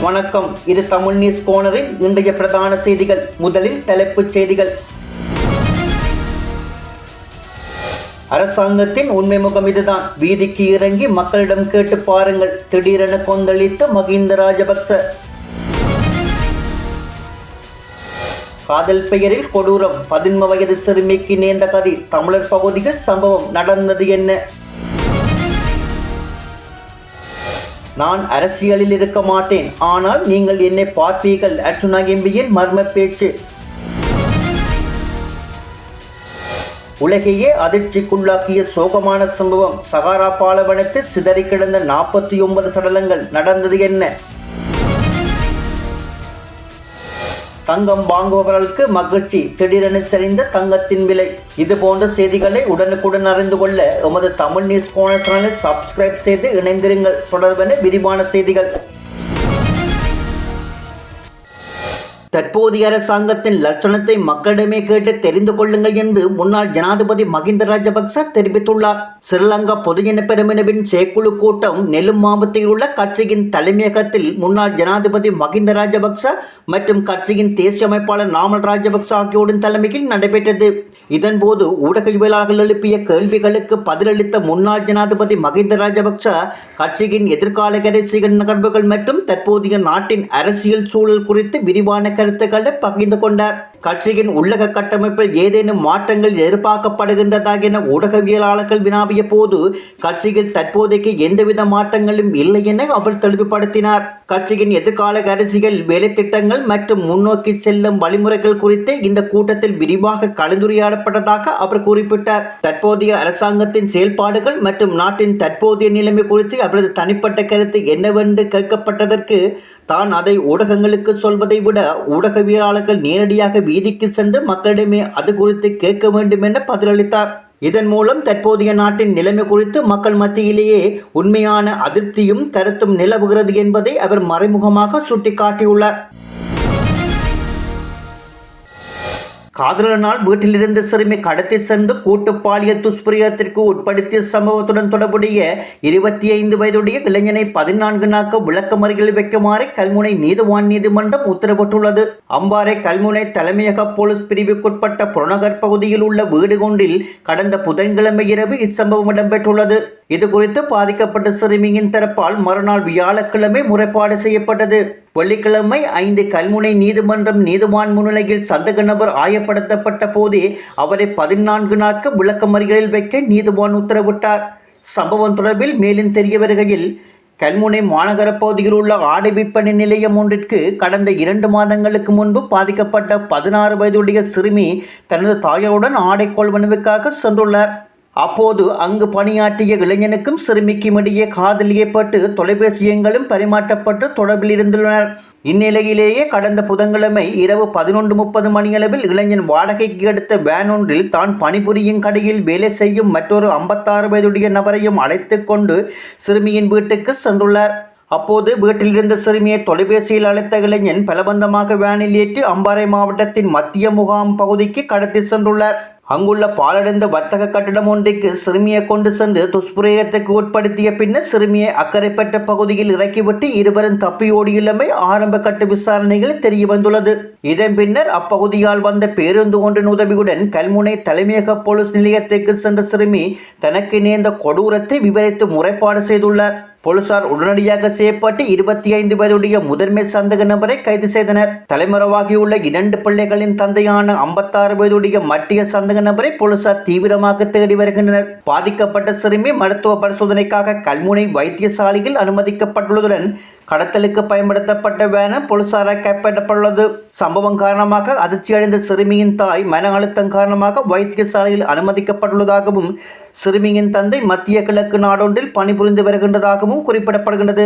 வணக்கம். இது தமிழ் நியூஸ் கோனரின் இன்றைய பிரதான செய்திகள். முதலில் தலைப்புச் செய்திகள். அரசாங்கத்தின் உண்மை முகம் இதுதான். வீதிக்கு இறங்கி மக்களிடம் கேட்டு பாருங்கள். திடீரென கொந்தளித்த மகிந்த ராஜபக்ச. காதல் பெயரில் கொடூரம். 11 வயது சிறுமிக்கு நேர்ந்த கதி. தமிழர் பகுதியில் சம்பவம் நடந்தது என்ன? நான் அரசியலில் இருக்க மாட்டேன், ஆனால் நீங்கள் என்னை பார்ப்பீர்கள். அர்ச்சுனா எம்பியின் மர்ம பேச்சு. உலகையே அதிர்ச்சிக்குள்ளாக்கிய சோகமான சம்பவம். சகாரா பாலைவனத்தில் சிதறி கிடந்த 49 சடலங்கள். நடந்தது என்ன? தங்கம் வாங்குபவர்களுக்கு மகிழ்ச்சி. திடீரென சரிந்த தங்கத்தின் விலை. இது போன்ற செய்திகளை உடனுக்குடன் அறிந்து கொள்ள எமது தமிழ் நியூஸ் கோனர் சேனலை சப்ஸ்கிரைப் செய்து இணைந்திருங்கள். தொடர்பான விரிவான செய்திகள். தற்போதைய அரசாங்கத்தின் லட்சணத்தை மக்களிடமே கேட்டு தெரிந்து கொள்ளுங்கள் என்று முன்னாள் ஜனாதிபதி மகிந்த ராஜபக்ச தெரிவித்துள்ளார். ஸ்ரீலங்கா பொதுஜன பெரமுனவின் செயற்குழு கூட்டம் நெல்லும் மாவட்டத்தில் உள்ள கட்சியின் தலைமையகத்தில் முன்னாள் ஜனாதிபதி மகிந்த ராஜபக்ச மற்றும் கட்சியின் தேசிய அமைப்பாளர் நாமல் ராஜபக்ச ஆகியோரின் தலைமையில் நடைபெற்றது. இதன்போது ஊடகவியலாளர்கள் எழுப்பிய கேள்விகளுக்கு பதிலளித்த முன்னாள் ஜனாதிபதி மகிந்த ராஜபக்ச கட்சியின் எதிர்கால அரசியல் நகர்வுகள் மற்றும் தற்போதைய நாட்டின் அரசியல் சூழல் குறித்து விரிவான கருத்துக்களை பகிர்ந்து கொண்டார். கட்சியின் உள்ளக கட்டமைப்பில் ஏதேனும் மாற்றங்கள் எதிர்பார்க்கப்படுகின்றதா என ஊடகவியலாளர்கள் வினாவிய போது கட்சியில் தற்போதைக்கு எந்தவித மாற்றங்களும் இல்லை என அவர் தெளிவுபடுத்தினார். கட்சியின் எதிர்கால அரசியல் வேலை திட்டங்கள் மற்றும் முன்னோக்கி செல்லும் வழிமுறைகள் குறித்து இந்த கூட்டத்தில் விரிவாக கலந்துரையாடப்பட்டதாக அவர் குறிப்பிட்டார். தற்போதைய அரசாங்கத்தின் செயல்பாடுகள் மற்றும் நாட்டின் தற்போதைய நிலைமை குறித்து அவரது தனிப்பட்ட கருத்து என்னவென்று கேட்கப்பட்டதற்கு தான் அதை ஊடகங்களுக்கு சொல்வதை விட ஊடகவியலாளர்கள் நேரடியாக வீதிக்கு சென்று மக்களிடமே அது குறித்து கேட்க வேண்டும் என பதிலளித்தார். இதன் மூலம் தற்போதைய நாட்டின் நிலைமை குறித்து மக்கள் மத்தியிலேயே உண்மையான அதிருப்தியும் கருத்தும் நிலவுகிறது என்பதை அவர் மறைமுகமாக சுட்டிக்காட்டியுள்ளார். காதலனால் வீட்டிலிருந்து சிறுமி கடத்தி சென்று கூட்டு பாலியல் துஷ்பிரயோகத்திற்கு உட்படுத்திய சம்பவத்துடன் தொடர்புடைய 25 வயதுடைய இளைஞனை 14 நாட்கள் விளக்கமறியலில் வைக்குமாறு கல்முனை நீதிவான் நீதிமன்றம் உத்தரவிட்டுள்ளது. அம்பாறை கல்முனை தலைமையக போலீஸ் பிரிவுக்குட்பட்ட புறநகர் பகுதியில் உள்ள வீடு ஒன்றில் கடந்த புதன்கிழமை இரவு இச்சம்பவம் இடம்பெற்றுள்ளது. இதுகுறித்து பாதிக்கப்பட்ட சிறுமியின் தரப்பால் மறுநாள் வியாழக்கிழமை முறைப்பாடு செய்யப்பட்டது. வெள்ளிக்கிழமை 5 கல்முனை நீதிமன்றம் நீதிவான் முன்னிலையில் சந்தக நபர் ஆயப்படுத்தப்பட்ட போதே அவரை 14 நாட்கள் விளக்கமறியலில் வைக்க நீதிவான் உத்தரவிட்டார். சம்பவம் தொடர்பில் மேலும் தெரிய வருகையில் கல்முனை மாநகர பகுதியில் உள்ள ஆடை விற்பனை நிலையம் ஒன்றிற்கு கடந்த 2 மாதங்களுக்கு முன்பு பாதிக்கப்பட்ட 16 வயதுடைய சிறுமி தனது தாயாருடன் ஆடை கொள்வனவுக்காக சென்றுள்ளார். அப்போது அங்கு பணியாற்றிய இளைஞனுக்கும் சிறுமிக்கும் இடையே காதல் ஏற்பட்டு தொலைபேசி எண்களும் பரிமாற்றப்பட்டு தொடர்பில் இருந்துள்ளனர். இந்நிலையிலேயே கடந்த புதன்கிழமை இரவு 11:30 மணியளவில் இளைஞன் வாடகைக்கு எடுத்த வேன் ஒன்றில் தான் பணிபுரியும் கடையில் வேலை செய்யும் மற்றொரு 56 வயதுடைய நபரையும் அழைத்து கொண்டு சிறுமியின் வீட்டுக்கு சென்றுள்ளார். அப்போது வீட்டில் இருந்த சிறுமியை தொலைபேசியில் அழைத்த இளைஞன் பலபந்தமாக வேனில் ஏற்றி அம்பாறை மாவட்டத்தின் மத்திய முகாம் பகுதிக்கு கடத்தி சென்றுள்ளார். அங்குள்ள பாலடைந்த வர்த்தக கட்டிடம் ஒன்றைக்கு சிறுமியை கொண்டு சென்று துஷ்பிரயோகத்துக்கு உட்படுத்திய பின்னர் சிறுமியை அக்கறைப்பட்ட பகுதியில் இறக்கிவிட்டு இருவரும் தப்பியோடியுள்ளமை ஆரம்ப கட்ட விசாரணைகள் தெரிய வந்துள்ளது. இதன் பின்னர் அப்பகுதியால் வந்த பேருந்து ஒன்றின் உதவியுடன் கல்முனை தலைமையக போலீஸ் நிலையத்திற்கு சென்ற சிறுமி தனக்கு நேர்ந்த கொடூரத்தை விவரித்து முறைப்பாடு செய்துள்ளார். போலீசார் உடனடியாக செய்யப்பட்டு 25 வயதுடைய முதன்மை சந்தக நபரை கைது செய்தனர். தலைமறைவாகியுள்ள 2 பிள்ளைகளின் தந்தையான 56 வயதுடைய மத்திய சந்தக நபரை போலீசார் தீவிரமாக தேடி வருகின்றனர். பாதிக்கப்பட்ட சிறுமி மருத்துவ பரிசோதனைக்காக கல்முனை வைத்தியசாலையில் அனுமதிக்கப்பட்டுள்ளதுடன் கடத்தலுக்கு பயன்படுத்தப்பட்ட வேன போலீசாரால் கைப்பற்றப்பட்டுள்ளது. சம்பவம் காரணமாக அதிர்ச்சியடைந்த சிறுமியின் தாய் மன அழுத்தம் காரணமாக வைத்தியசாலையில் அனுமதிக்கப்பட்டுள்ளதாகவும் சிறுமியின் தந்தை மத்திய கிழக்கு நாடொன்றில் பணிபுரிந்து வருகின்றதாகவும் குறிப்பிடப்படுகின்றது.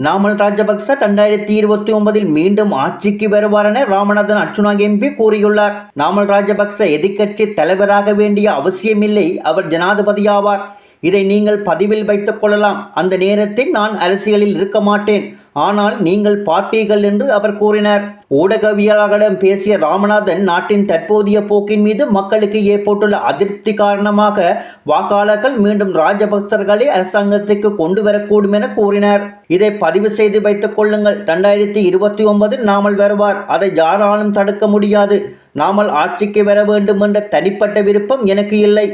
நாமல் ராஜபக்ச 2029 மீண்டும் ஆட்சிக்கு வருவார் என ராமநாதன் அர்ச்சுனா எம்பி கூறியுள்ளார். நாமல் ராஜபக்ச எதிர்க்கட்சி தலைவராக வேண்டிய அவசியமில்லை, அவர் ஜனாதிபதியாவார். இதை நீங்கள் பதிவில் வைத்துக் கொள்ளலாம். அந்த நேரத்தில் நான் அரசியலில் இருக்க மாட்டேன், ஆனால் நீங்கள் பார்ப்பீர்கள் என்று அவர் கூறினார். ஊடகவியலாளர்களிடம் பேசிய ராமநாதன் நாட்டின் தற்போதைய போக்கின் மீது மக்களுக்கு ஏற்பட்டுள்ள அதிருப்தி காரணமாக வாக்காளர்கள் மீண்டும் ராஜபக்சர்களை அரசாங்கத்துக்கு கொண்டு வரக்கூடும் என கூறினார். இதை பதிவு செய்து வைத்துக் கொள்ளுங்கள். 2029 நாமல் வருவார். அதை யாராலும் தடுக்க முடியாது. நாமல் ஆட்சிக்கு வர வேண்டும் என்ற தனிப்பட்ட விருப்பம் எனக்கு இல்லை.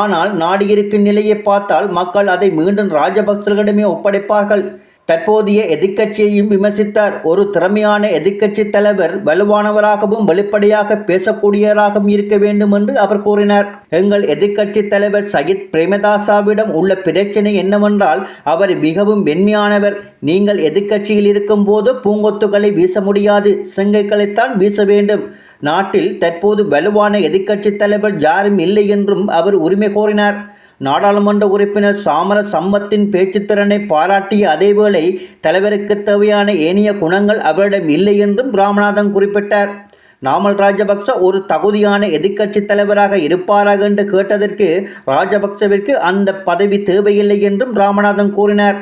ஆனால் நாடு இருக்கும் நிலையை பார்த்தால் மக்கள் அதை மீண்டும் ராஜபக்சர்களிடமே ஒப்படைப்பார்கள். தற்போதைய எதிர்க்கட்சியையும் விமர்சித்தார். ஒரு திறமையான எதிர்க்கட்சி தலைவர் வலுவானவராகவும் வெளிப்படையாக பேசக்கூடியவராகவும் இருக்க வேண்டும் என்று அவர் கூறினார். எங்கள் எதிர்க்கட்சி தலைவர் சயித் பிரேமதாசாவிடம் உள்ள பிரச்சனை என்னவென்றால் அவர் மிகவும் வெண்மையானவர். நீங்கள் எதிர்க்கட்சியில் இருக்கும் போது பூங்கொத்துகளை வீச முடியாது, செங்கைகளைத்தான் வீச வேண்டும். நாட்டில் தற்போது வலுவான எதிர்க்கட்சி தலைவர் யாரும் இல்லை என்றும் அவர் உரிமை கோரினார். நாடாளுமன்ற உறுப்பினர் சாமர சம்பத்தின் பேச்சுத்திறனை பாராட்டிய அதேவேளை தலைவருக்கு தேவையான ஏனைய குணங்கள் அவரிடம் இல்லை என்றும் ராமநாதன் குறிப்பிட்டார். நாமல் ராஜபக்ச ஒரு தகுதியான எதிர்க்கட்சி தலைவராக இருப்பாராக என்று கேட்டதற்கு ராஜபக்சவிற்கு அந்த பதவி தேவையில்லை என்றும் ராமநாதன் கூறினார்.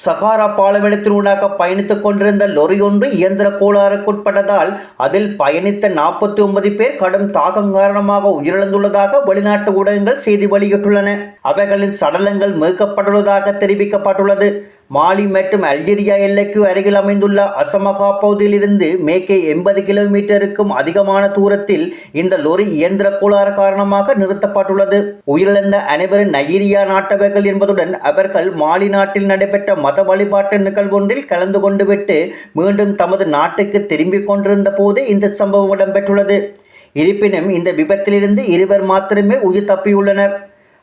சகாரா பாலைவனத்தினூடாக பயணித்துக் கொண்டிருந்த லொரி ஒன்று இயந்திர கோளாறுக்குட்பட்டதால் அதில் பயணித்த 49 பேர் கடும் தாக்கம் காரணமாக உயிரிழந்துள்ளதாக வெளிநாட்டு ஊடகங்கள் செய்தி வெளியிட்டுள்ளன. அவர்களின் சடலங்கள் மீட்கப்பட்டுள்ளதாக தெரிவிக்கப்பட்டுள்ளது. மாலி மற்றும் அல்ஜீரியா எல்லைக்கு அருகில் அமைந்துள்ள அசமகா பகுதியிலிருந்து மேற்கே 80 கிலோமீட்டருக்கும் அதிகமான தூரத்தில் இந்த லொரி இயந்திர கோளாறு காரணமாக நிறுத்தப்பட்டுள்ளது. உயிரிழந்த அனைவரும் நைஜீரியா நாட்டவர்கள் என்பதுடன் அவர்கள் மாலி நாட்டில் நடைபெற்ற மத வழிபாட்டு நிகழ்வொன்றில் கலந்து கொண்டு விட்டு மீண்டும் தமது நாட்டுக்கு திரும்பிக் கொண்டிருந்த போது இந்த சம்பவம் இடம்பெற்றுள்ளது. இருப்பினும் இந்த விபத்திலிருந்து 2 மாத்திரமே உயிர் தப்பியுள்ளனர்.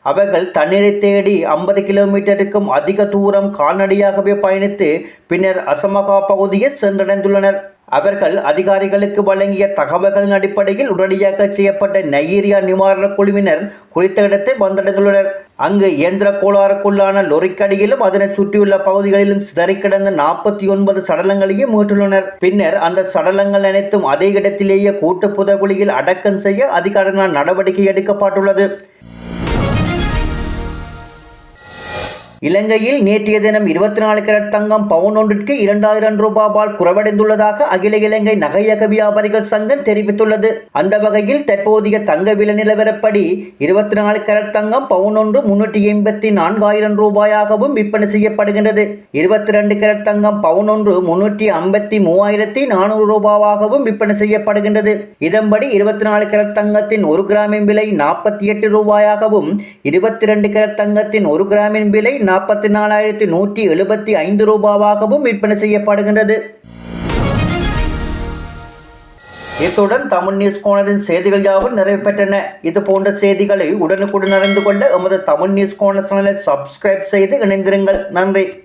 அவர்கள் தண்ணீரை தேடி 50 கிலோமீட்டருக்கும் அதிக தூரம் கால்நடையாகவே பயணித்து பின்னர் அசமகா பகுதியை சென்றடைந்துள்ளனர். அவர்கள் அதிகாரிகளுக்கு வழங்கிய தகவல்களின் அடிப்படையில் உடனடியாக செய்யப்பட்ட நைஜீரியா நிவாரண குழுவினர் குறித்த இடத்தை வந்தடைந்துள்ளனர். அங்கு இயந்திர கோளாறுக்குள்ளான லொரிக்கடியிலும் அதனை சுற்றியுள்ள பகுதிகளிலும் சிதறி கிடந்த 49 சடலங்களையும் மீட்டுள்ளனர். பின்னர் அந்த சடலங்கள் அனைத்தும் அதே இடத்திலேயே கூட்டு புதைகுழியில் அடக்கம் செய்ய அதிகாரிகளால் நடவடிக்கை எடுக்கப்பட்டுள்ளது. இலங்கையில் நேற்றைய தினம் 24 கேரட் தங்கம் பவுன் ஒன்றிற்கு 2000 ரூபாவால் குறைவடைந்துள்ளதாக அகில இலங்கை நகையக வியாபாரிகள் சங்கம் தெரிவித்துள்ளது. அந்த வகையில் தற்போதைய தங்க விலை நிலவரப்படி 24 கேரட் தங்கம் பவுன் ஒன்று 384,000 ரூபாயாகவும் விற்பனை செய்யப்படுகின்றது. 22 கேரட் தங்கம் பவுன் ஒன்று 353,400 ரூபாவாகவும் விற்பனை செய்யப்படுகின்றது. இதன்படி 24 கேரட் தங்கத்தின் 1 கிராமின் விலை 48 ரூபாயாகவும் 22 கேரட் தங்கத்தின் 1 கிராமின் விலை 44,175 ரூபாவாகவும் விற்பனை செய்யப்படுகின்றது. இத்துடன் தமிழ் நியூஸ் கோனரின் செய்திகள் யாவும் நிறைவு பெற்றன. இது போன்ற செய்திகளை உடனுக்குடன் அறிந்து கொள்ள எமது தமிழ் நியூஸ் கோனர் சேனலை சப்ஸ்கிரைப் செய்து இணைந்திருங்கள். நன்றி.